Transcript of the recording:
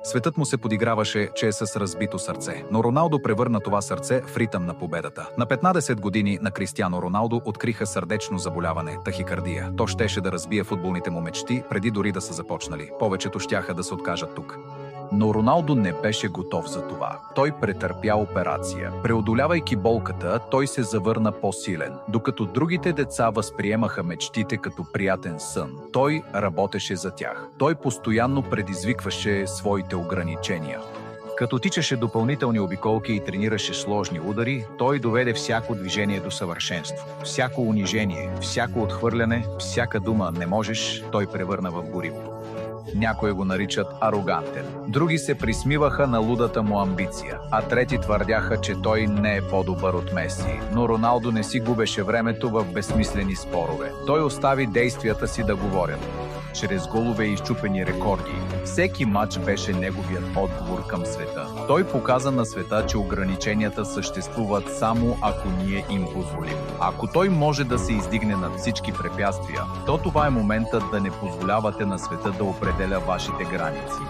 Светът му се подиграваше, че е с разбито сърце, но Роналдо превърна това сърце в ритъм на победата. На 15 години на Кристиано Роналдо откриха сърдечно заболяване – тахикардия. То щеше да разбие футболните му мечти, преди дори да са започнали. Повечето щяха да се откажат тук. Но Роналдо не беше готов за това. Той претърпя операция. Преодолявайки болката, той се завърна по-силен. Докато другите деца възприемаха мечтите като приятен сън, той работеше за тях. Той постоянно предизвикваше своите ограничения. Като тичаше допълнителни обиколки и тренираше сложни удари, той доведе всяко движение до съвършенство. Всяко унижение, всяко отхвърляне, всяка дума «не можеш» той превърна в гориво. Някои го наричат арогантен. Други се присмиваха на лудата му амбиция, а трети твърдяха, че той не е по-добър от Меси. Но Роналдо не си губеше времето в безсмислени спорове. Той остави действията си да говорят. Чрез голове и изчупени рекорди. Всеки матч беше неговият отговор към света. Той показа на света, че ограниченията съществуват само ако ние им позволим. Ако той може да се издигне над всички препятствия, то това е моментът да не позволявате на света да определя вашите граници.